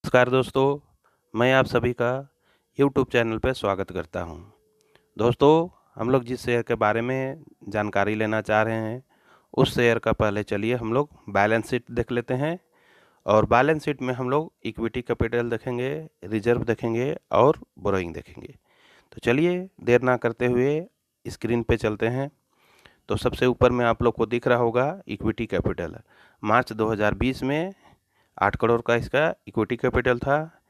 नमस्कार दोस्तों, मैं आप सभी का यूट्यूब चैनल पे स्वागत करता हूँ। दोस्तों, हम लोग जिस शेयर के बारे में जानकारी लेना चाह रहे हैं, उस शेयर का पहले चलिए हम लोग बैलेंस शीट देख लेते हैं और बैलेंस शीट में हम लोग इक्विटी कैपिटल देखेंगे, रिजर्व देखेंगे और बोरोइंग देखेंगे। तो चलिए देर ना करते हुए स्क्रीन पे चलते हैं। तो सबसे ऊपर में आप लोग को दिख रहा होगा इक्विटी कैपिटल। मार्च 2020 में 8 करोड़ का इसका इक्विटी कैपिटल था।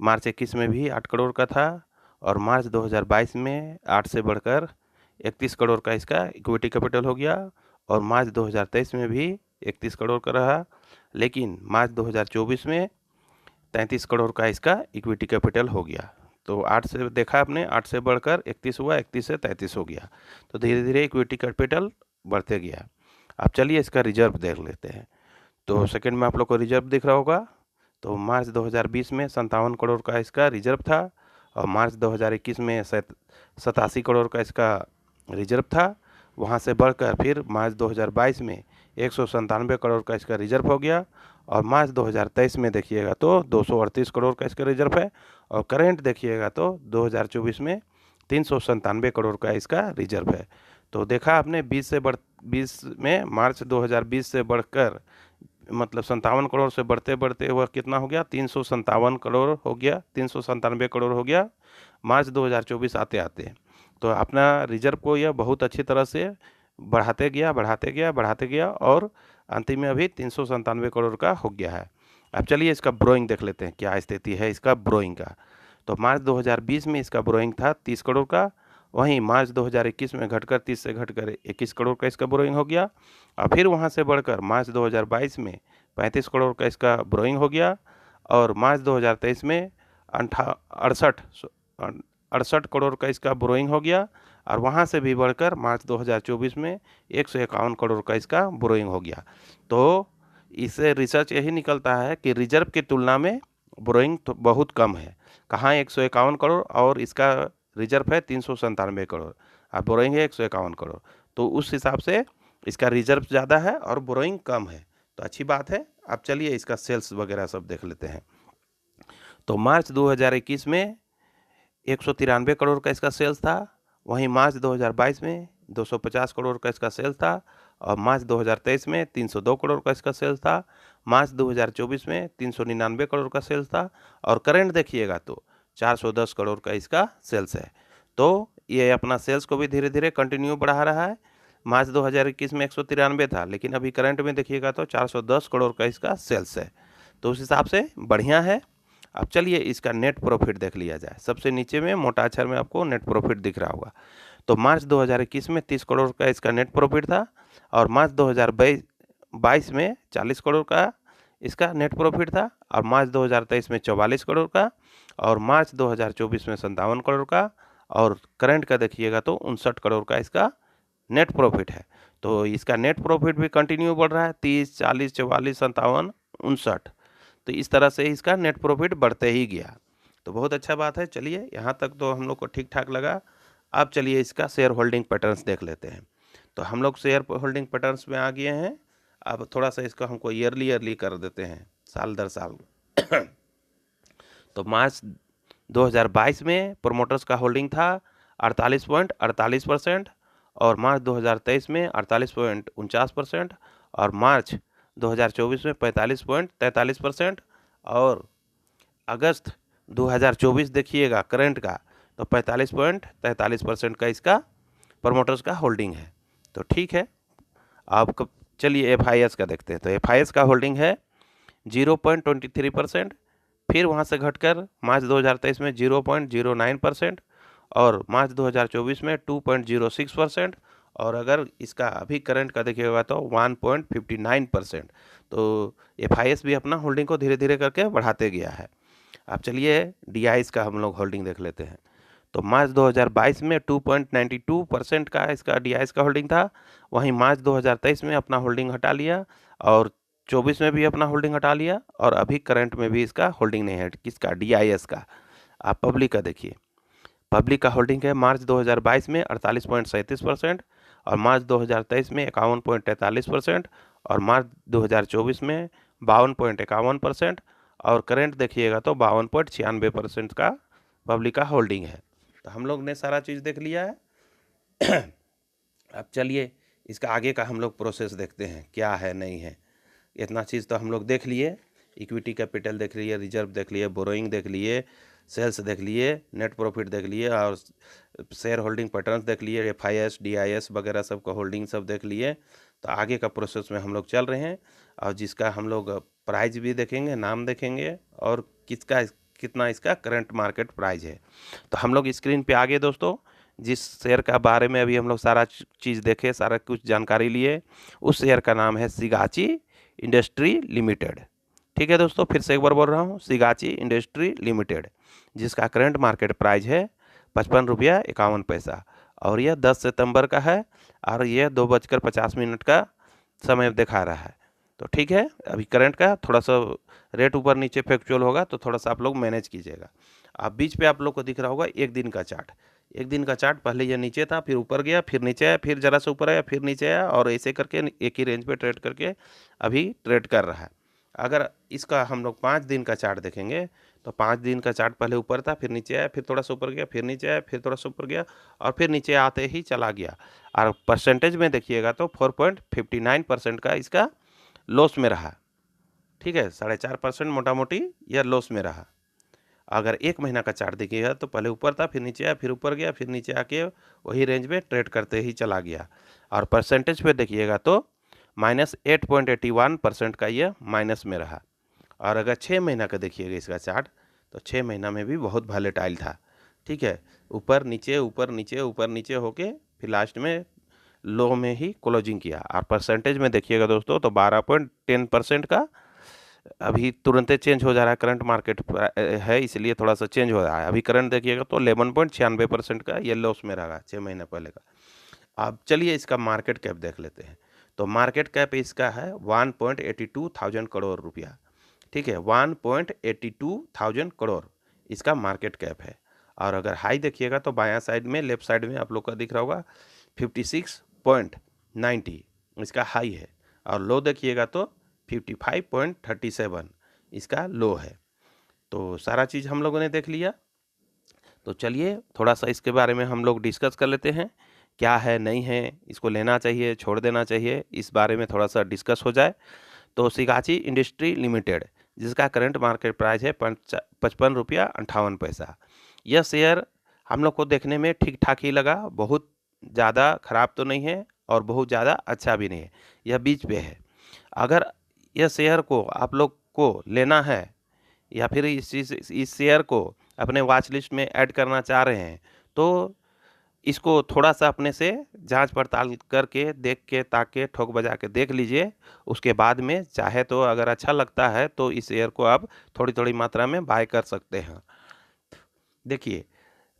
मार्च 21 में भी 8 करोड़ का था और मार्च 2022 में 8 से बढ़कर 31 करोड़ का इसका इक्विटी कैपिटल हो गया और मार्च 2023 में भी 31 करोड़ का रहा। लेकिन मार्च 2024 में 33 करोड़ का इसका इक्विटी कैपिटल हो गया। तो 8 से देखा आपने, 8 से बढ़कर 31 हुआ, 31 से 33 हो गया। तो धीरे धीरे इक्विटी कैपिटल बढ़ते गया। अब चलिए इसका रिजर्व देख लेते हैं। तो सेकंड में आप लोग को रिजर्व दिख रहा होगा। तो मार्च 2020 में 57 करोड़ का इसका रिजर्व था और मार्च 2021 में 87 करोड़ का इसका रिजर्व था। वहाँ से बढ़कर फिर मार्च 2022 में 197 करोड़ का इसका रिजर्व हो गया और मार्च 2023 में देखिएगा तो 238 करोड़ का इसका रिजर्व है और करेंट देखिएगा तो 2024 में 397 करोड़ का इसका रिजर्व है। तो देखा आपने 20 में मार्च 2020 से बढ़कर मतलब 57 करोड़ से बढ़ते बढ़ते वह कितना हो गया, 357 करोड़ हो गया, 397 करोड़ हो गया मार्च 2024 आते आते। तो अपना रिजर्व को यह बहुत अच्छी तरह से बढ़ाते गया और अंतिम में अभी 397 करोड़ का हो गया है। अब चलिए इसका ब्रोइंग देख लेते हैं, क्या स्थिति है इसका ब्रोइंग का। तो मार्च 2020 में इसका ब्रोइंग था 30 करोड़ का, वहीं मार्च 2021 में घटकर 30 से घटकर 21 करोड़ का इसका बोरोइंग हो गया और फिर वहां से बढ़कर मार्च 2022 में 35 करोड़ का इसका बोरोइंग हो गया और मार्च 2023 में 68 करोड़ का इसका बोरोइंग हो गया और वहां से भी बढ़कर मार्च 2024 में 151 करोड़ का इसका बोरोइंग हो गया। तो इससे रिसर्च यही निकलता है कि रिजर्व की तुलना में बोरोइंग तो बहुत कम है। कहाँ 151 करोड़ और इसका रिजर्व है 397 करोड़ और बोरोइंग है 151 करोड़। तो उस हिसाब से इसका रिजर्व ज़्यादा है और बोरोइंग कम है, तो अच्छी बात है। अब चलिए इसका सेल्स वगैरह सब देख लेते हैं। तो मार्च 2021 में 193 करोड़ का इसका सेल्स था, वहीं मार्च 2022 में 250 करोड़ का इसका सेल्स था और मार्च 2023 में 302 करोड़ का इसका सेल्स था। मार्च 2024 में 399 करोड़ का सेल्स था और करंट देखिएगा तो 410 करोड़ का इसका सेल्स है। तो ये अपना सेल्स को भी धीरे धीरे कंटिन्यू बढ़ा रहा है। मार्च 2021 में 193 था, लेकिन अभी करंट में देखिएगा तो 410 करोड़ का इसका सेल्स है। तो उस हिसाब से बढ़िया है। अब चलिए इसका नेट प्रॉफिट देख लिया जाए। सबसे नीचे में मोटा अक्षर में आपको नेट प्रॉफिट दिख रहा होगा। तो मार्च 2021 में 30 करोड़ का इसका नेट प्रॉफिट था और मार्च 2022 में 40 करोड़ का इसका नेट प्रॉफिट था और मार्च 2023 में 44 करोड़ का और मार्च 2024 में 57 करोड़ का और करंट का देखिएगा तो 59 करोड़ का इसका नेट प्रॉफिट है। तो इसका नेट प्रॉफिट भी कंटिन्यू बढ़ रहा है, 30, 40, 44, 57, 59। तो इस तरह से इसका नेट प्रॉफिट बढ़ते ही गया। तो बहुत अच्छा बात है। चलिए यहाँ तक तो हम लोग को ठीक ठाक लगा। अब चलिए इसका शेयर होल्डिंग पैटर्न्स देख लेते हैं। तो हम लोग शेयर होल्डिंग पैटर्न्स में आ गए हैं। अब थोड़ा सा इसका हमको ईयरली कर देते हैं, साल दर साल। तो मार्च 2022 में प्रोमोटर्स का होल्डिंग था 48.48% और मार्च 2023 में 48.49% और मार्च 2024 में 45.43% और अगस्त 2024 देखिएगा करंट का तो 45.43% का इसका प्रमोटर्स का होल्डिंग है। तो ठीक है। अब चलिए एफआईएस का देखते हैं। तो एफआईएस का होल्डिंग है 0.23%, फिर वहाँ से घटकर मार्च 2023 में 0.09% और मार्च 2024 में 2.06% और अगर इसका अभी करंट का देखिएगा तो 1.59%। तो एफआईएस भी अपना होल्डिंग को धीरे धीरे करके बढ़ाते गया है। अब चलिए डीआईएस का हम लोग होल्डिंग देख लेते हैं। तो मार्च 2022 में 2.92% का इसका डीआईएस का होल्डिंग था, वहीं मार्च 2023 में अपना होल्डिंग हटा लिया और 24 में भी अपना होल्डिंग हटा लिया और अभी करंट में भी इसका होल्डिंग नहीं है। किसका? डीआईएस का। आप पब्लिक का देखिए। पब्लिक का होल्डिंग है मार्च 2022 में 48.37% और मार्च 2023 में 51.43% और मार्च 2024 में 52.51% और करंट देखिएगा तो 52.96% का पब्लिक का होल्डिंग है। तो हम लोग ने सारा चीज़ देख लिया है। अब चलिए इसका आगे का हम लोग प्रोसेस देखते हैं क्या है नहीं है। इतना चीज़ तो हम लोग देख लिए, इक्विटी कैपिटल देख लिए, रिजर्व देख लिए, बोरोइंग देख लिए, सेल्स देख लिए, नेट प्रॉफिट देख लिए और शेयर होल्डिंग पैटर्न्स देख लिए, FIS DIS वगैरह सब का होल्डिंग सब देख लिए। तो आगे का प्रोसेस में हम लोग चल रहे हैं और जिसका हम लोग प्राइस भी देखेंगे, नाम देखेंगे और किसका कितना इसका करंट मार्केट प्राइस है। तो हम लोग स्क्रीन पे आगे दोस्तों जिस शेयर का बारे में अभी हम लोग सारा चीज़ देखे, सारा कुछ जानकारी लिए, उस शेयर का नाम है शिगाची इंडस्ट्री लिमिटेड। ठीक है दोस्तों, फिर से एक बार बोल रहा हूँ, शिगाची इंडस्ट्री लिमिटेड, जिसका करंट मार्केट प्राइस है 55.51 रुपया और यह 10 सितंबर का है और यह 2:50 का समय दिखा रहा है। तो ठीक है, अभी करंट का थोड़ा सा रेट ऊपर नीचे फ्लक्चुअल होगा तो थोड़ा सा आप लोग मैनेज कीजिएगा। अब बीच पे आप लोग को दिख रहा होगा एक दिन का चार्ट। एक दिन का चार्ट पहले ये नीचे था, फिर ऊपर गया, फिर नीचे आया, फिर ज़रा सा ऊपर आया, फिर नीचे आया और ऐसे करके एक ही रेंज पे ट्रेड करके अभी ट्रेड कर रहा है। अगर इसका हम लोग 5 दिन का चार्ट देखेंगे तो 5 दिन का चार्ट पहले ऊपर था, फिर नीचे आया, फिर थोड़ा सा ऊपर गया, फिर नीचे आया, फिर थोड़ा सा ऊपर गया और फिर नीचे आते ही चला गया। और परसेंटेज में देखिएगा तो 4.59% का इसका लॉस में रहा। ठीक है, 4.5% मोटा मोटी यह लॉस में रहा। अगर एक महीना का चार्ट देखिएगा तो पहले ऊपर था, फिर नीचे आया, फिर ऊपर गया, फिर नीचे आके वही रेंज में ट्रेड करते ही चला गया। और परसेंटेज पे देखिएगा तो -8.81% का यह माइनस में रहा। और अगर 6 महीना का देखिएगा इसका चार्ट तो 6 महीना में भी बहुत वॉलेटाइल था। ठीक है, ऊपर नीचे ऊपर नीचे ऊपर नीचे होके फिर लास्ट में लो में ही क्लोजिंग किया। और परसेंटेज में देखिएगा दोस्तों तो 12.10% का अभी तुरंत चेंज हो जा रहा है, करंट मार्केट है इसलिए थोड़ा सा चेंज हो रहा है। अभी करंट देखिएगा तो 11.96% का ये लॉस में रहा 6 महीने पहले का। अब चलिए इसका मार्केट कैप देख लेते हैं। तो मार्केट कैप इसका है 1.82,000 करोड़ रुपया। ठीक है, 1.82,000 करोड़ इसका मार्केट कैप है। और अगर हाई देखिएगा तो बायां साइड में, लेफ्ट साइड में आप लोग का दिख रहा होगा 56.90 इसका हाई है और लो देखिएगा तो 55.37 इसका लो है। तो सारा चीज़ हम लोगों ने देख लिया। तो चलिए थोड़ा सा इसके बारे में हम लोग डिस्कस कर लेते हैं, क्या है नहीं है, इसको लेना चाहिए छोड़ देना चाहिए, इस बारे में थोड़ा सा डिस्कस हो जाए। तो शिगाची इंडस्ट्री लिमिटेड जिसका करंट मार्केट प्राइस है 55.58 रुपया। यह शेयर हम लोग को देखने में ठीक ठाक ही लगा, बहुत ज़्यादा ख़राब तो नहीं है और बहुत ज़्यादा अच्छा भी नहीं है, यह बीच पे है। अगर यह शेयर को आप लोग को लेना है या फिर इस शेयर को अपने वॉच लिस्ट में ऐड करना चाह रहे हैं तो इसको थोड़ा सा अपने से जांच पड़ताल करके देख के ताके ठोक बजा के देख लीजिए। उसके बाद में चाहे तो अगर अच्छा लगता है तो इस शेयर को आप थोड़ी थोड़ी मात्रा में बाय कर सकते हैं। देखिए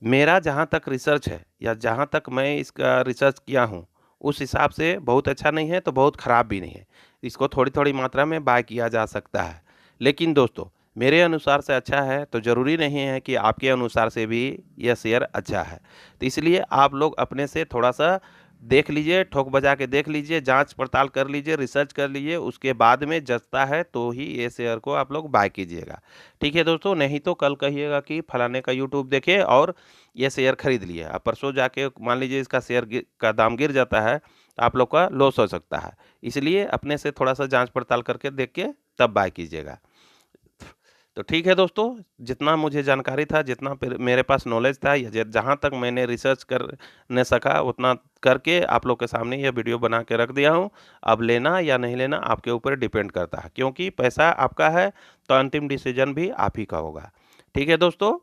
मेरा जहाँ तक रिसर्च है या जहाँ तक मैं इसका रिसर्च किया हूँ उस हिसाब से बहुत अच्छा नहीं है तो बहुत ख़राब भी नहीं है। इसको थोड़ी थोड़ी मात्रा में बाय किया जा सकता है। लेकिन दोस्तों मेरे अनुसार से अच्छा है तो ज़रूरी नहीं है कि आपके अनुसार से भी यह शेयर अच्छा है। तो इसलिए आप लोग अपने से थोड़ा सा देख लीजिए, ठोक बजा के देख लीजिए, जांच पड़ताल कर लीजिए, रिसर्च कर लीजिए, उसके बाद में जचता है तो ही ये शेयर को आप लोग बाय कीजिएगा। ठीक है दोस्तों, नहीं तो कल कहिएगा कि फलाने का यूट्यूब देखे और ये शेयर खरीद लिया। अब परसों जाके मान लीजिए इसका शेयर का दाम गिर जाता है तो आप लोग का लॉस हो सकता है। इसलिए अपने से थोड़ा सा जांच पड़ताल करके देख के तब बाय कीजिएगा। तो ठीक है दोस्तों, जितना मुझे जानकारी था, जितना मेरे पास नॉलेज था या जहाँ तक मैंने रिसर्च करने सका उतना करके आप लोग के सामने यह वीडियो बना के रख दिया हूँ। अब लेना या नहीं लेना आपके ऊपर डिपेंड करता है, क्योंकि पैसा आपका है तो अंतिम डिसीजन भी आप ही का होगा। ठीक है दोस्तों,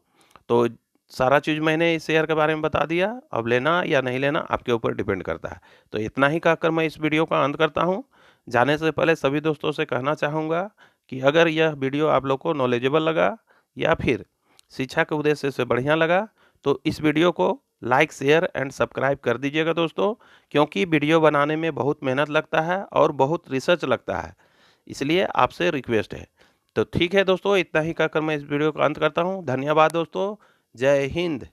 तो सारा चीज़ मैंने इस शेयर के बारे में बता दिया। अब लेना या नहीं लेना आपके ऊपर डिपेंड करता है। तो इतना ही कहकर मैं इस वीडियो का अंत करता हूँ। जाने से पहले सभी दोस्तों से कहना चाहूँगा कि अगर यह वीडियो आप लोग को नॉलेजेबल लगा या फिर शिक्षा के उद्देश्य से बढ़िया लगा तो इस वीडियो को लाइक शेयर एंड सब्सक्राइब कर दीजिएगा दोस्तों, क्योंकि वीडियो बनाने में बहुत मेहनत लगता है और बहुत रिसर्च लगता है, इसलिए आपसे रिक्वेस्ट है। तो ठीक है दोस्तों, इतना ही कहकर मैं इस वीडियो का अंत करता हूँ। धन्यवाद दोस्तों, जय हिंद।